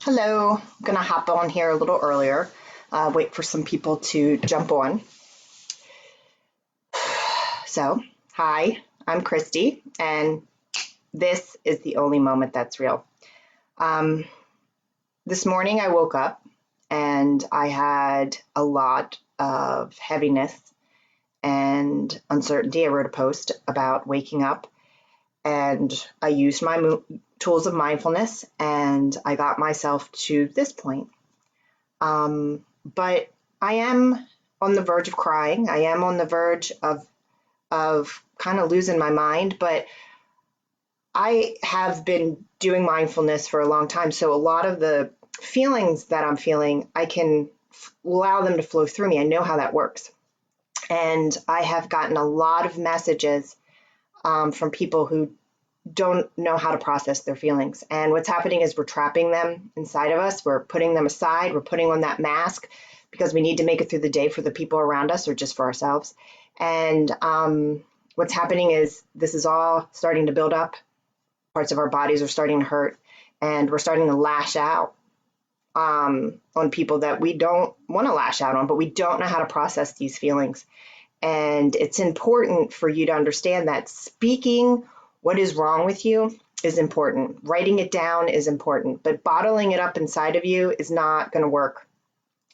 Hello, I'm going to hop on here a little earlier, wait for some people to jump on. So, hi, I'm Kristi, and this is the only moment that's real. This morning I woke up and I had a lot of heaviness and uncertainty. I wrote a post about waking up and I used my tools of mindfulness and I got myself to this point. But I am on the verge of crying. I am on the verge of kind of losing my mind, but I have been doing mindfulness for a long time. So a lot of the feelings that I'm feeling, I can allow them to flow through me. I know how that works. And I have gotten a lot of messages from people who don't know how to process their feelings. And what's happening is we're trapping them inside of us. We're putting them aside. We're putting on that mask because we need to make it through the day for the people around us or just for ourselves. And what's happening is this is all starting to build up. Parts of our bodies are starting to hurt and we're starting to lash out on people that we don't want to lash out on, but we don't know how to process these feelings. And it's important for you to understand that speaking what is wrong with you is important. Writing it down is important, but bottling it up inside of you is not going to work.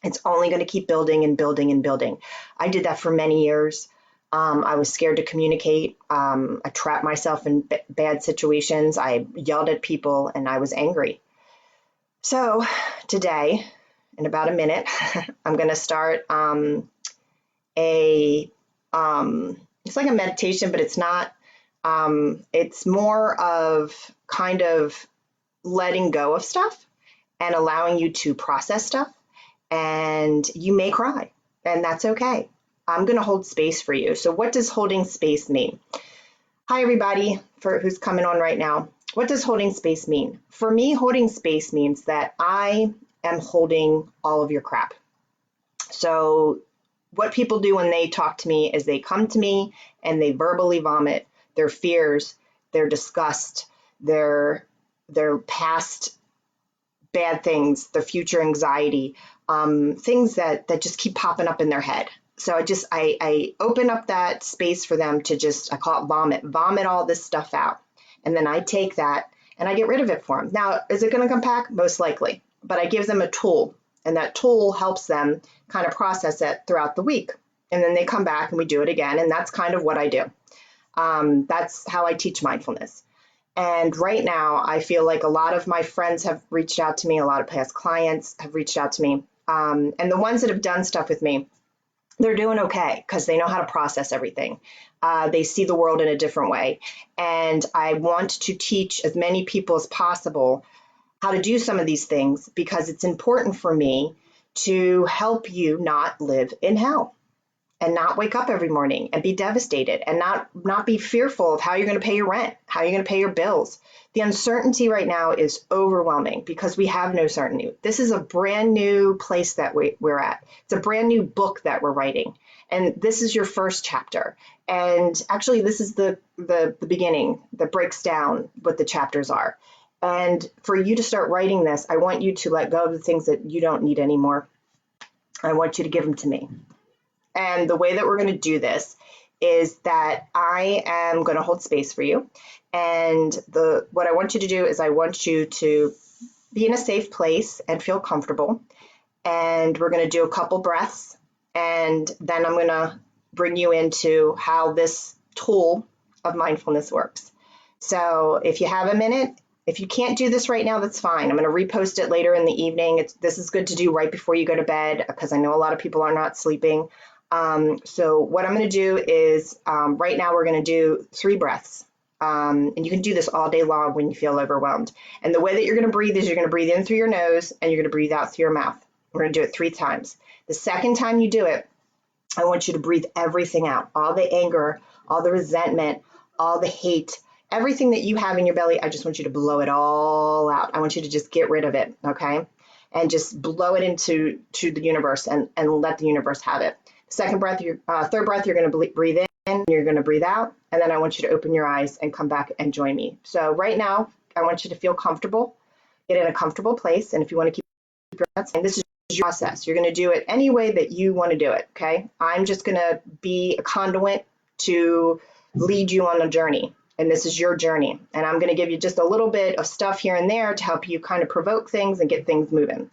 It's only going to keep building and building and building. I did that for many years. I was scared to communicate. I trapped myself in bad situations. I yelled at people and I was angry. So today, in about a minute, I'm going to start it's like a meditation, but it's not. It's more of kind of letting go of stuff and allowing you to process stuff. And you may cry, and that's okay. I'm going to hold space for you. So what does holding space mean? Hi, everybody who's coming on right now. What does holding space mean? For me, holding space means that I am holding all of your crap. So what people do when they talk to me is they come to me and they verbally vomit their fears, their disgust, their past bad things, their future anxiety, things that just keep popping up in their head. So I open up that space for them to I call it vomit all this stuff out. And then I take that and I get rid of it for them. Now, is it going to come back? Most likely, but I give them a tool and that tool helps them kind of process it throughout the week. And then they come back and we do it again. And that's kind of what I do. That's how I teach mindfulness. And right now, I feel like a lot of my friends have reached out to me. A lot of past clients have reached out to me. And the ones that have done stuff with me, they're doing okay because they know how to process everything. They see the world in a different way. And I want to teach as many people as possible how to do some of these things because it's important for me to help you not live in hell and not wake up every morning and be devastated and not be fearful of how you're going to pay your rent, how you're going to pay your bills. The uncertainty right now is overwhelming because we have no certainty. This is a brand new place that we're at. It's a brand new book that we're writing. And this is your first chapter. And actually, this is the beginning that breaks down what the chapters are. And for you to start writing this, I want you to let go of the things that you don't need anymore. I want you to give them to me. And the way that we're going to do this is that I am going to hold space for you. And what I want you to do is I want you to be in a safe place and feel comfortable. And we're going to do a couple breaths. And then I'm going to bring you into how this tool of mindfulness works. So if you have a minute, if you can't do this right now, that's fine. I'm going to repost it later in the evening. This is good to do right before you go to bed because I know a lot of people are not sleeping. So what I'm going to do is right now we're going to do 3 breaths. And you can do this all day long when you feel overwhelmed. And the way that you're going to breathe is you're going to breathe in through your nose and you're going to breathe out through your mouth. We're going to do it 3 times. The second time you do it, I want you to breathe everything out, all the anger, all the resentment, all the hate, everything that you have in your belly. I just want you to blow it all out. I want you to just get rid of it, okay? And just blow it into the universe and let the universe have it. Second breath, third breath, you're going to breathe in, you're going to breathe out, and then I want you to open your eyes and come back and join me. So right now, I want you to feel comfortable. Get in a comfortable place. And if you want to keep your breath, and this is your process. You're going to do it any way that you want to do it. Okay. I'm just going to be a conduit to lead you on a journey. And this is your journey. And I'm going to give you just a little bit of stuff here and there to help you kind of provoke things and get things moving.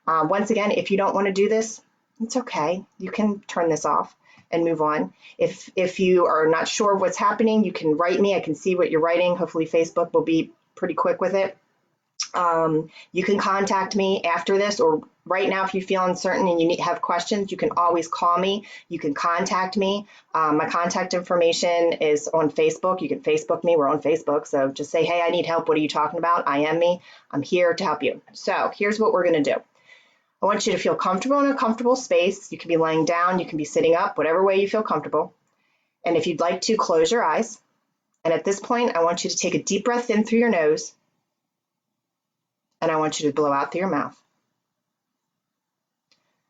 Once again, if you don't want to do this, it's okay. You can turn this off and move on. If you are not sure of what's happening, you can write me. I can see what you're writing. Hopefully Facebook will be pretty quick with it. You can contact me after this, or right now if you feel uncertain and you have questions, you can always call me. You can contact me. My contact information is on Facebook. You can Facebook me. We're on Facebook. So just say, hey, I need help. What are you talking about? I am me. I'm here to help you. So here's what we're going to do. I want you to feel comfortable in a comfortable space. You can be laying down. You can be sitting up, whatever way you feel comfortable. And if you'd like to, close your eyes. And at this point, I want you to take a deep breath in through your nose. And I want you to blow out through your mouth.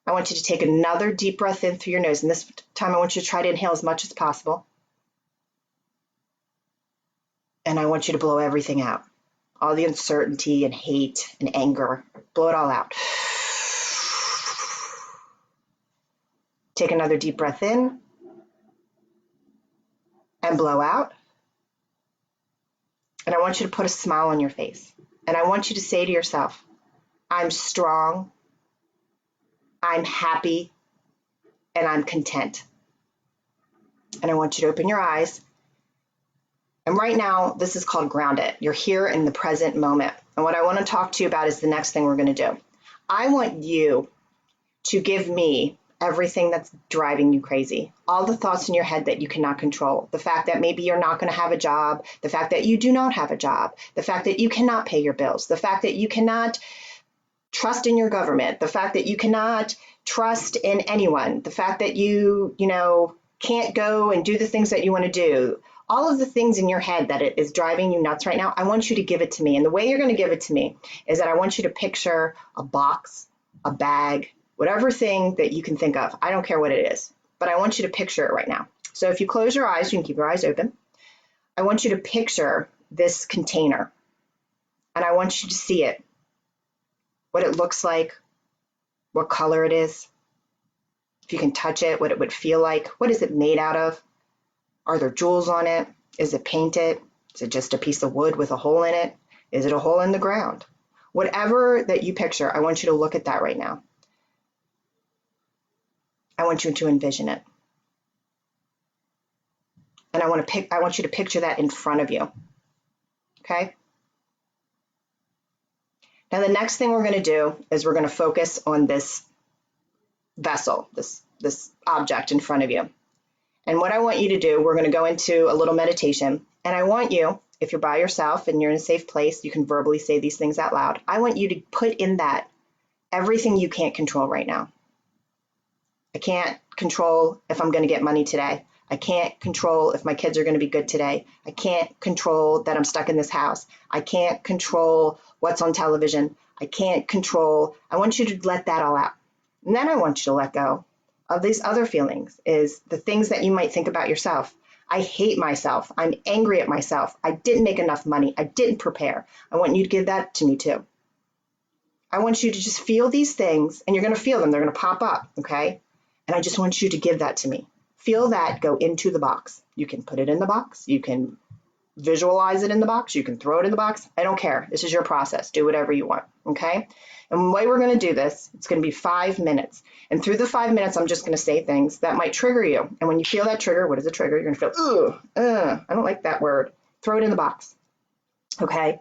I want you to take another deep breath in through your nose. And this time I want you to try to inhale as much as possible. And I want you to blow everything out. All the uncertainty and hate and anger. Blow it all out. Take another deep breath in. And blow out. And I want you to put a smile on your face. And I want you to say to yourself, I'm strong, I'm happy, and I'm content. And I want you to open your eyes. And right now, this is called ground it. You're here in the present moment. And what I want to talk to you about is the next thing we're going to do. I want you to give me everything that's driving you crazy. All the thoughts in your head that you cannot control. The fact that maybe you're not going to have a job. The fact that you do not have a job. The fact that you cannot pay your bills. The fact that you cannot trust in your government. The fact that you cannot trust in anyone. The fact that you can't go and do the things that you want to do. All of the things in your head that it is driving you nuts right now, I want you to give it to me. And the way you're going to give it to me is that I want you to picture a box, a bag, whatever thing that you can think of. I don't care what it is, but I want you to picture it right now. So if you close your eyes, you can keep your eyes open. I want you to picture this container, and I want you to see it, what it looks like, what color it is, if you can touch it, what it would feel like, what is it made out of? Are there jewels on it? Is it painted? Is it just a piece of wood with a hole in it? Is it a hole in the ground? Whatever that you picture, I want you to look at that right now. I want you to envision it. And I want you to picture that in front of you. Okay? Now the next thing we're going to do is we're going to focus on this vessel, this object in front of you. And what I want you to do, we're going to go into a little meditation. And I want you, if you're by yourself and you're in a safe place, you can verbally say these things out loud. I want you to put in that everything you can't control right now. I can't control if I'm going to get money today. I can't control if my kids are going to be good today. I can't control that I'm stuck in this house. I can't control what's on television. I can't control. I want you to let that all out. And then I want you to let go of these other feelings, is the things that you might think about yourself. I hate myself. I'm angry at myself. I didn't make enough money. I didn't prepare. I want you to give that to me too. I want you to just feel these things, and you're going to feel them. They're going to pop up, okay? And I just want you to give that to me. Feel that go into the box. You can put it in the box. You can visualize it in the box. You can throw it in the box. I don't care. This is your process. Do whatever you want, okay? And the way we're going to do this, it's going to be 5 minutes. And through the 5 minutes, I'm just going to say things that might trigger you. And when you feel that trigger, what is a trigger? You're going to feel, I don't like that word. Throw it in the box, okay?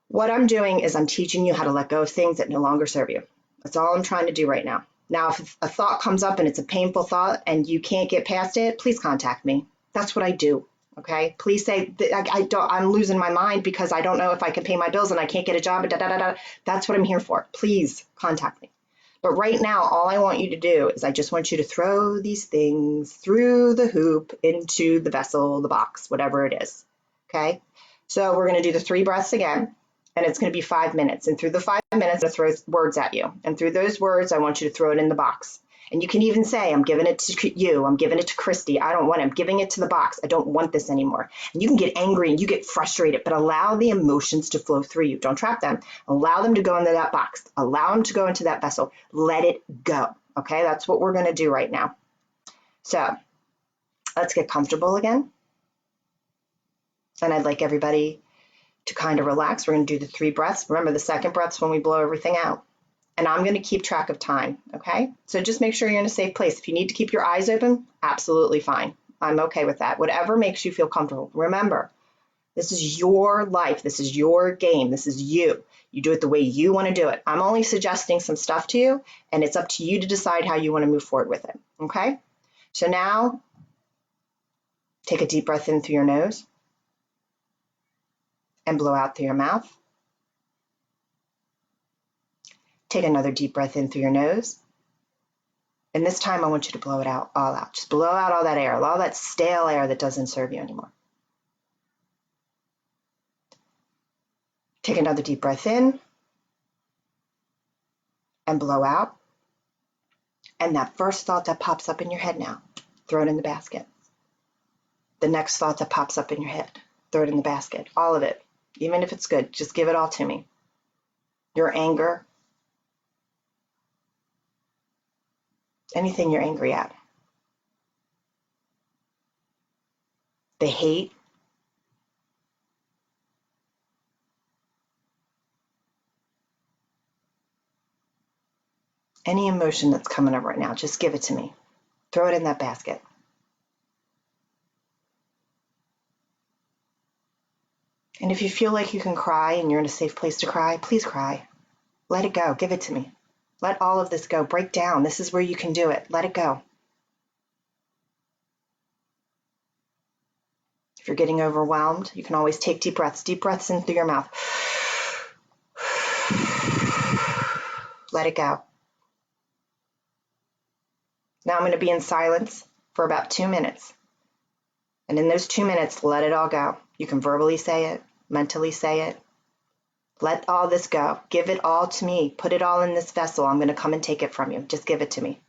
What I'm doing is I'm teaching you how to let go of things that no longer serve you. That's all I'm trying to do right now. Now, if a thought comes up and it's a painful thought and you can't get past it, please contact me. That's what I do. Okay. Please say I'm losing my mind because I don't know if I can pay my bills and I can't get a job. That's what I'm here for. Please contact me. But right now, all I want you to do is I just want you to throw these things through the hoop into the vessel, the box, whatever it is. Okay. So we're going to do the 3 breaths again. And it's going to be 5 minutes. And through the 5 minutes, I'm going to throw words at you. And through those words, I want you to throw it in the box. And you can even say, I'm giving it to you, I'm giving it to Kristi, I don't want it, I'm giving it to the box, I don't want this anymore. And you can get angry and you get frustrated, but allow the emotions to flow through you. Don't trap them. Allow them to go into that box. Allow them to go into that vessel. Let it go. Okay, that's what we're going to do right now. So let's get comfortable again. And I'd like everybody to kind of relax. We're going to do the 3 breaths. Remember, the second breath's when we blow everything out. And I'm going to keep track of time, okay? So just make sure you're in a safe place. If you need to keep your eyes open, absolutely fine. I'm okay with that. Whatever makes you feel comfortable. Remember, this is your life. This is your game. This is you. You do it the way you want to do it. I'm only suggesting some stuff to you, and it's up to you to decide how you want to move forward with it, okay? So now, take a deep breath in through your nose and blow out through your mouth. Take another deep breath in through your nose. And this time I want you to blow it out, all out. Just blow out all that air, all that stale air that doesn't serve you anymore. Take another deep breath in and blow out. And that first thought that pops up in your head now, throw it in the basket. The next thought that pops up in your head, throw it in the basket. All of it, even if it's good, just give it all to me. Your anger, anything you're angry at. The hate. Any emotion that's coming up right now, just give it to me. Throw it in that basket. And if you feel like you can cry and you're in a safe place to cry, please cry. Let it go. Give it to me. Let all of this go. Break down. This is where you can do it. Let it go. If you're getting overwhelmed, you can always take deep breaths. Deep breaths in through your mouth. Let it go. Now I'm going to be in silence for about 2 minutes. And in those 2 minutes, let it all go. You can verbally say it, mentally say it. Let all this go. Give it all to me. Put it all in this vessel. I'm going to come and take it from you. Just give it to me.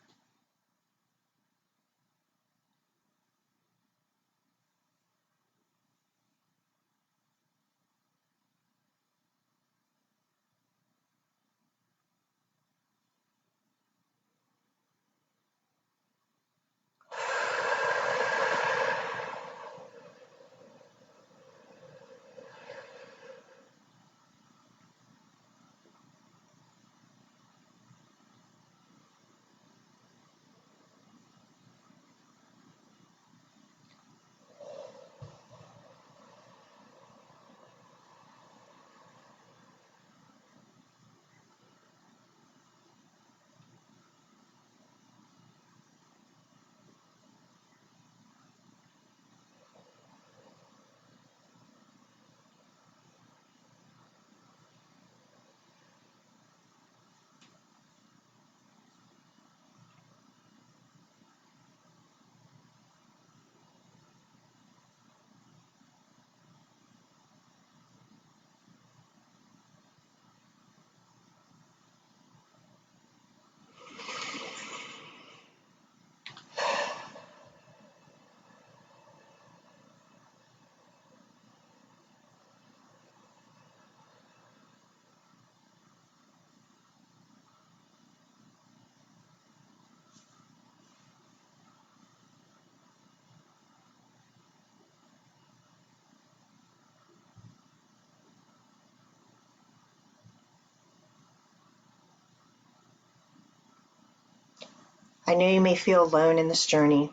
I know you may feel alone in this journey.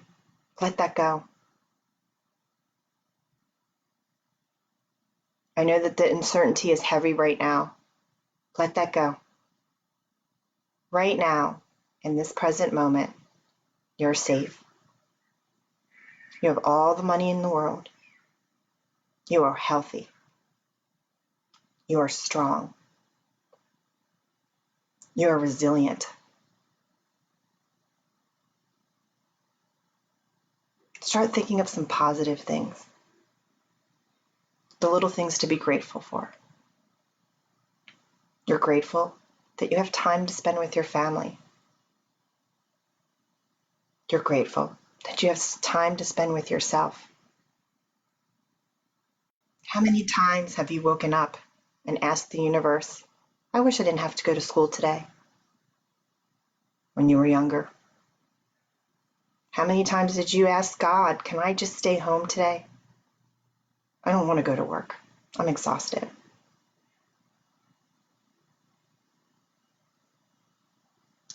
Let that go. I know that the uncertainty is heavy right now. Let that go. Right now, in this present moment, you're safe. You have all the money in the world. You are healthy. You are strong. You are resilient. Start thinking of some positive things. The little things to be grateful for. You're grateful that you have time to spend with your family. You're grateful that you have time to spend with yourself. How many times have you woken up and asked the universe, I wish I didn't have to go to school today, when you were younger? How many times did you ask God, can I just stay home today? I don't want to go to work. I'm exhausted.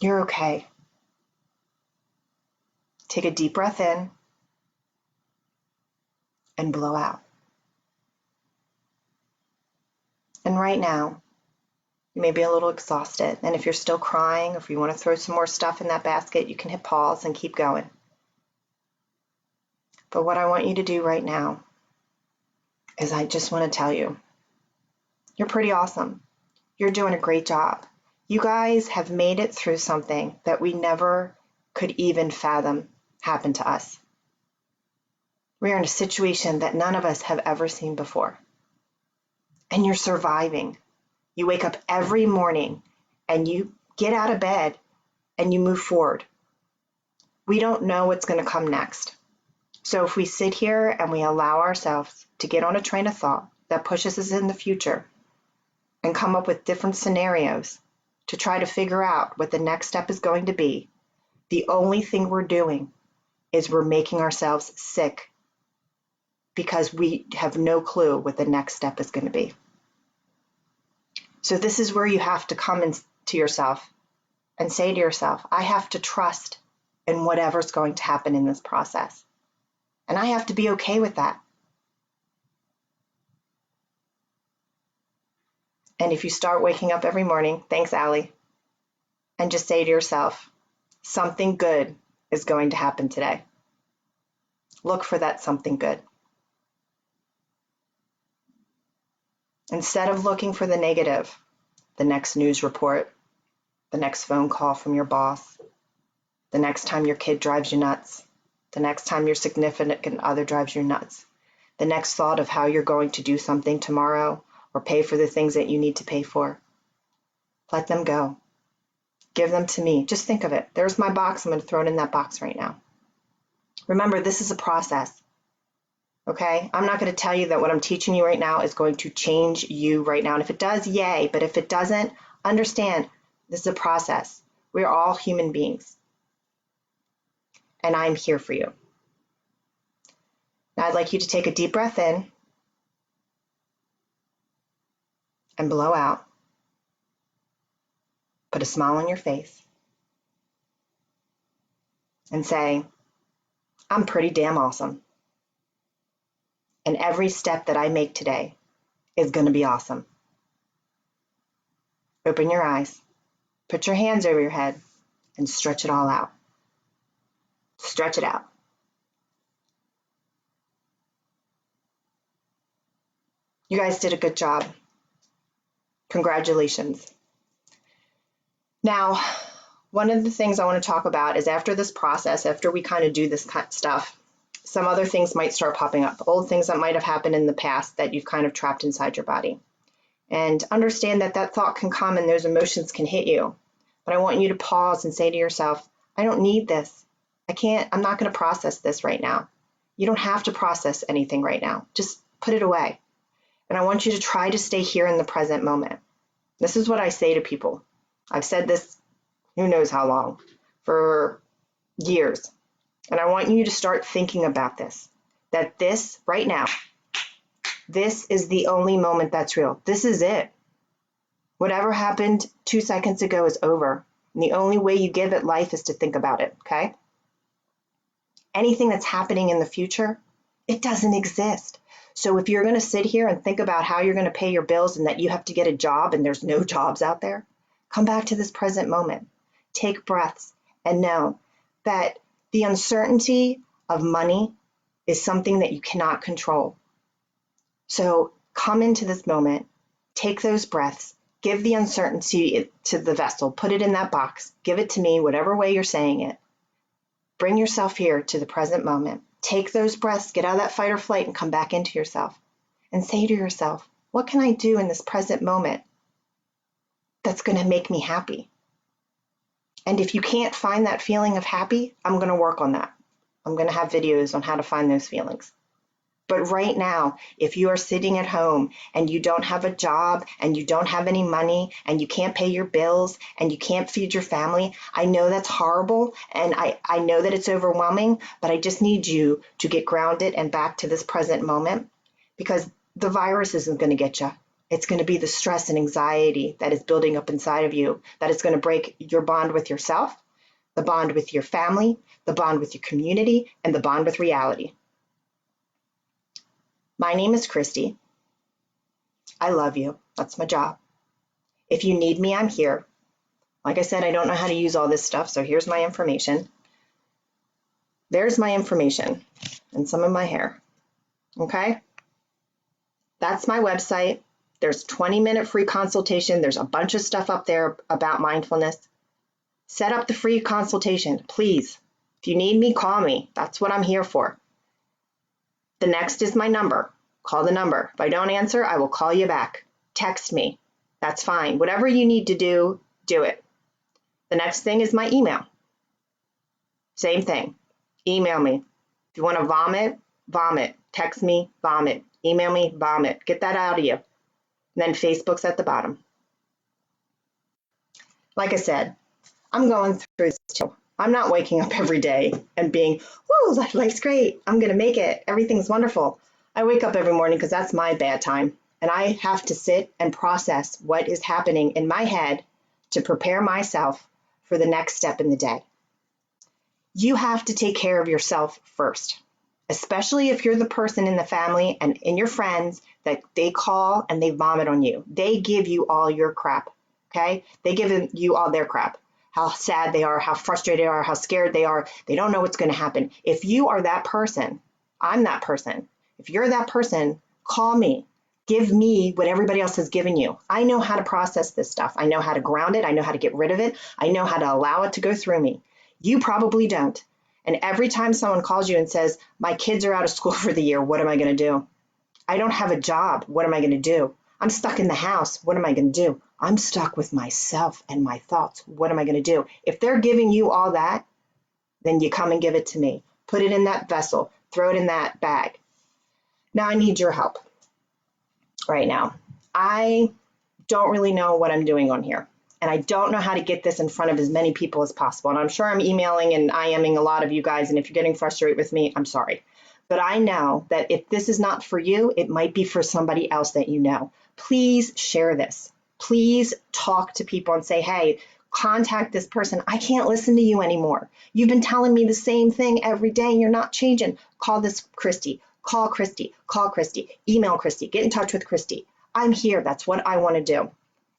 You're okay. Take a deep breath in and blow out. And right now, you may be a little exhausted. And if you're still crying, or if you want to throw some more stuff in that basket, you can hit pause and keep going. But what I want you to do right now is I just want to tell you, you're pretty awesome. You're doing a great job. You guys have made it through something that we never could even fathom happen to us. We are in a situation that none of us have ever seen before. And you're surviving. You wake up every morning and you get out of bed and you move forward. We don't know what's going to come next. So if we sit here and we allow ourselves to get on a train of thought that pushes us in the future and come up with different scenarios to try to figure out what the next step is going to be, the only thing we're doing is we're making ourselves sick because we have no clue what the next step is going to be. So this is where you have to come to yourself and say to yourself, I have to trust in whatever's going to happen in this process. And I have to be okay with that. And if you start waking up every morning, thanks, Allie, and just say to yourself, something good is going to happen today. Look for that something good. Instead of looking for the negative, the next news report, the next phone call from your boss, the next time your kid drives you nuts, the next time your significant other drives you nuts, the next thought of how you're going to do something tomorrow or pay for the things that you need to pay for. Let them go. Give them to me. Just think of it. There's my box. I'm going to throw it in that box right now. Remember, this is a process. Okay? I'm not going to tell you that what I'm teaching you right now is going to change you right now. And if it does, yay. But if it doesn't, understand this is a process. We are all human beings. And I'm here for you. Now I'd like you to take a deep breath in and blow out. Put a smile on your face and say, I'm pretty damn awesome. And every step that I make today is going to be awesome. Open your eyes, put your hands over your head, and stretch it all out. Stretch it out. You guys did a good job. Congratulations. Now, one of the things I want to talk about is after this process, after we kind of do this kind of stuff, some other things might start popping up, old things that might have happened in the past that you've kind of trapped inside your body. And understand that that thought can come and those emotions can hit you. But I want you to pause and say to yourself, I don't need this. I'm not going to process this right now. You don't have to process anything right now. Just put it away. And I want you to try to stay here in the present moment. This is what I say to people. I've said this, who knows how long, for years. And I want you to start thinking about this, that this right now, this is the only moment that's real. This is it. Whatever happened 2 seconds ago is over. And the only way you give it life is to think about it, okay? Anything that's happening in the future, it doesn't exist. So if you're going to sit here and think about how you're going to pay your bills and that you have to get a job and there's no jobs out there, come back to this present moment. Take breaths and know that the uncertainty of money is something that you cannot control. So come into this moment, take those breaths, give the uncertainty to the vessel, put it in that box, give it to me, whatever way you're saying it. Bring yourself here to the present moment. Take those breaths, get out of that fight or flight and come back into yourself and say to yourself, what can I do in this present moment that's going to make me happy? And if you can't find that feeling of happy, I'm going to work on that. I'm going to have videos on how to find those feelings. But right now, if you are sitting at home and you don't have a job and you don't have any money and you can't pay your bills and you can't feed your family, I know that's horrible and I know that it's overwhelming, but I just need you to get grounded and back to this present moment, because the virus isn't going to get you. It's going to be the stress and anxiety that is building up inside of you that is going to break your bond with yourself, the bond with your family, the bond with your community, and the bond with reality. My name is Kristi. I love you. That's my job. If you need me, I'm here. Like I said, I don't know how to use all this stuff, so here's my information. There's my information and some of my hair. Okay? That's my website. There's 20-minute free consultation. There's a bunch of stuff up there about mindfulness. Set up the free consultation, please. If you need me, call me. That's what I'm here for. The next is my number. Call the number. If I don't answer, I will call you back. Text me. That's fine. Whatever you need to do, do it. The next thing is my email. Same thing. Email me. If you want to vomit, vomit. Text me, vomit. Email me, vomit. Get that out of you. And then Facebook's at the bottom. Like I said, I'm going through this too. I'm not waking up every day and being, whoa, life's great. I'm going to make it. Everything's wonderful. I wake up every morning because that's my bad time. And I have to sit and process what is happening in my head to prepare myself for the next step in the day. You have to take care of yourself first, especially if you're the person in the family and in your friends that they call and they vomit on you. They give you all your crap, okay? They give you all their crap. How sad they are, how frustrated they are, how scared they are. They don't know what's going to happen. If you are that person, I'm that person. If you're that person, call me. Give me what everybody else has given you. I know how to process this stuff. I know how to ground it. I know how to get rid of it. I know how to allow it to go through me. You probably don't. And every time someone calls you and says, my kids are out of school for the year, what am I going to do? I don't have a job. What am I going to do? I'm stuck in the house. What am I going to do? I'm stuck with myself and my thoughts. What am I going to do? If they're giving you all that, then you come and give it to me. Put it in that vessel. Throw it in that bag. Now I need your help right now. I don't really know what I'm doing on here. And I don't know how to get this in front of as many people as possible. And I'm sure I'm emailing and IMing a lot of you guys. And if you're getting frustrated with me, I'm sorry. But I know that if this is not for you, it might be for somebody else that you know. Please share this. Please talk to people and say, hey, contact this person. I can't listen to you anymore. You've been telling me the same thing every day and you're not changing. Call this Kristi. Call Kristi. Call Kristi. Email Kristi. Get in touch with Kristi. I'm here. That's what I want to do.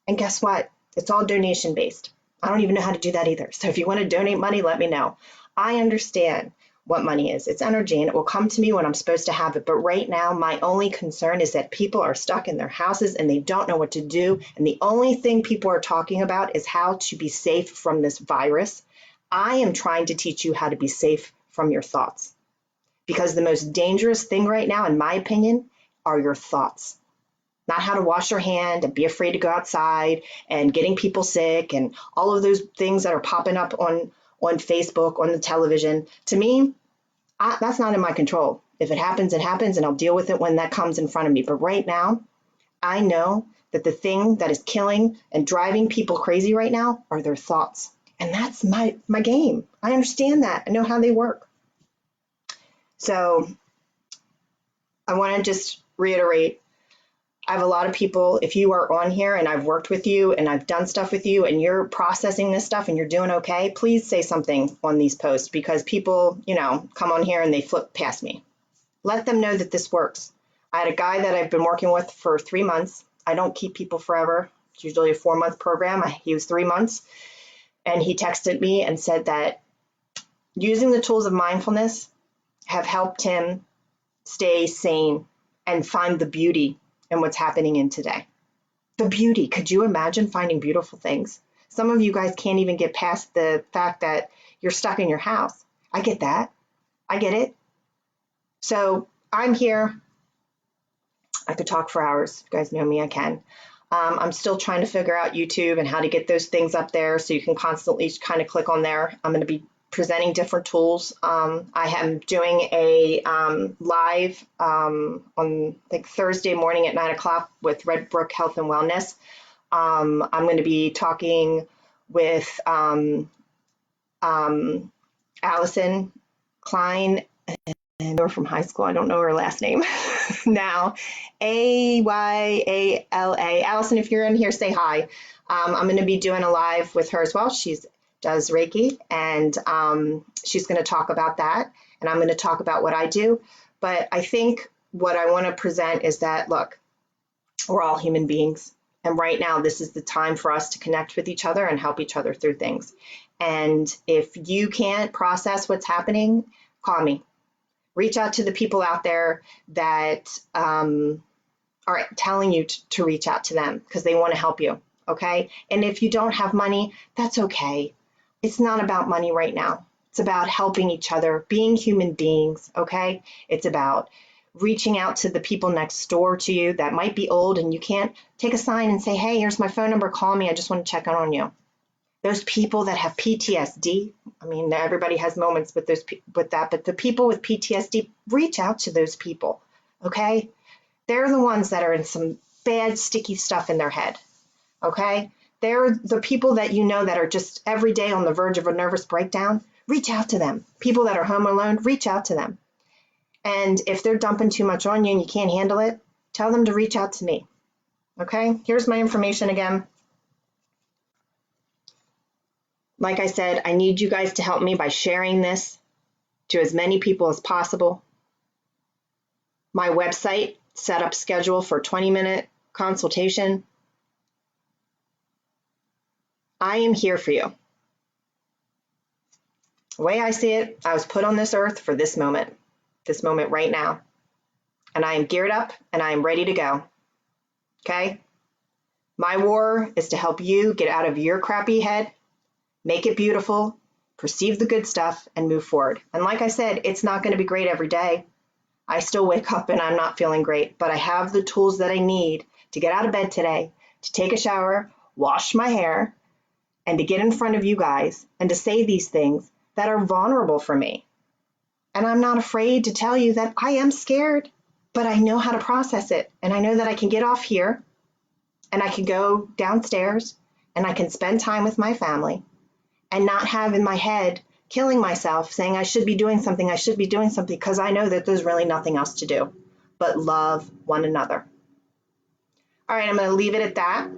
And guess what? It's all donation based. I don't even know how to do that either. So if you want to donate money, let me know. I understand what money is. It's energy and it will come to me when I'm supposed to have it. But right now, my only concern is that people are stuck in their houses and they don't know what to do. And the only thing people are talking about is how to be safe from this virus. I am trying to teach you how to be safe from your thoughts. Because the most dangerous thing right now, in my opinion, are your thoughts. Not how to wash your hand and be afraid to go outside and getting people sick and all of those things that are popping up on Facebook, on the television. To me, that's not in my control. If it happens, it happens, and I'll deal with it when that comes in front of me. But right now, I know that the thing that is killing and driving people crazy right now are their thoughts. And that's my game. I understand that. I know how they work. So I want to just reiterate, I have a lot of people, if you are on here and I've worked with you and I've done stuff with you and you're processing this stuff and you're doing okay, please say something on these posts because people, come on here and they flip past me. Let them know that this works. I had a guy that I've been working with for 3 months. I don't keep people forever. It's usually a 4-month program. He was 3 months and he texted me and said that using the tools of mindfulness have helped him stay sane and find the beauty in what's happening in today. The beauty. Could you imagine finding beautiful things? Some of you guys can't even get past the fact that you're stuck in your house. I get that. I get it. So I'm here. I could talk for hours. You guys know me, I can. I'm still trying to figure out YouTube and how to get those things up there so you can constantly kind of click on there. I'm going to be presenting different tools. I am doing a live on like Thursday morning at 9 o'clock with Red Brook Health and Wellness. I'm going to be talking with Allison Klein, and we're from high school. I don't know her last name now. Ayala. Allison, if you're in here, say hi. I'm going to be doing a live with her as well. She does Reiki, and she's going to talk about that. And I'm going to talk about what I do. But I think what I want to present is that, look, we're all human beings. And right now, this is the time for us to connect with each other and help each other through things. And if you can't process what's happening, call me. Reach out to the people out there that are telling you to reach out to them because they want to help you, okay? And if you don't have money, that's okay. It's not about money right now. It's about helping each other, being human beings, okay? It's about reaching out to the people next door to you that might be old and you can't take a sign and say, hey, here's my phone number, call me, I just want to check in on you. Those people that have PTSD, I mean, everybody has moments with that, but the people with PTSD, reach out to those people, okay? They're the ones that are in some bad, sticky stuff in their head, okay? They're the people that you know that are just every day on the verge of a nervous breakdown. Reach out to them. People that are home alone, reach out to them. And if they're dumping too much on you and you can't handle it, tell them to reach out to me, okay? Here's my information again. Like I said, I need you guys to help me by sharing this to as many people as possible. My website, set up schedule for 20-minute consultation. I am here for you. The way I see it, I was put on this earth for this moment right now. And I am geared up and I am ready to go. Okay? My war is to help you get out of your crappy head, make it beautiful, perceive the good stuff, and move forward. And like I said, it's not going to be great every day. I still wake up and I'm not feeling great, but I have the tools that I need to get out of bed today, to take a shower, wash my hair, and to get in front of you guys and to say these things that are vulnerable for me. And I'm not afraid to tell you that I am scared, but I know how to process it. And I know that I can get off here and I can go downstairs and I can spend time with my family and not have in my head killing myself saying I should be doing something, because I know that there's really nothing else to do but love one another. All right, I'm going to leave it at that.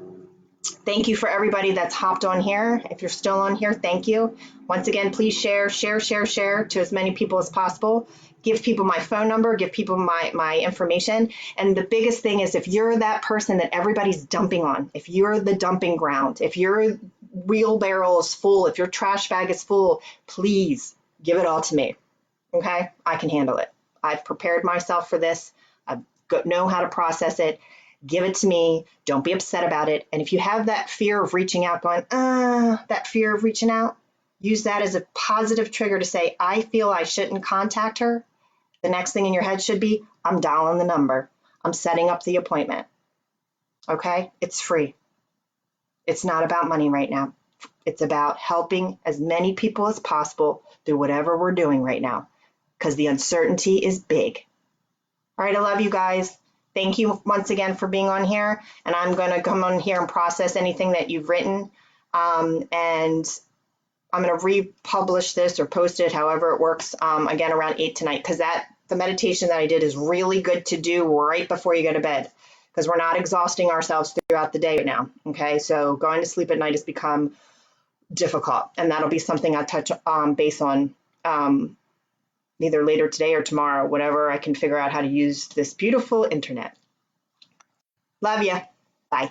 Thank you for everybody that's hopped on here. If you're still on here, thank you. Once again, please share to as many people as possible. Give people my phone number, give people my information. And the biggest thing is, if you're that person that everybody's dumping on, if you're the dumping ground, if your wheelbarrow is full, if your trash bag is full, please give it all to me. Okay? I can handle it. I've prepared myself for this. I know how to process it. Give it to me. Don't be upset about it. And if you have that fear of reaching out, that fear of reaching out, use that as a positive trigger to say, I feel I shouldn't contact her. The next thing in your head should be, I'm dialing the number. I'm setting up the appointment. Okay? It's free. It's not about money right now. It's about helping as many people as possible through whatever we're doing right now, because the uncertainty is big. All right, I love you guys. Thank you once again for being on here, and I'm going to come on here and process anything that you've written, and I'm going to republish this or post it, however it works, again around 8 tonight, because the meditation that I did is really good to do right before you go to bed, because we're not exhausting ourselves throughout the day now, okay? So going to sleep at night has become difficult, and that'll be something I touch base on either later today or tomorrow, whatever I can figure out how to use this beautiful internet. Love ya. Bye.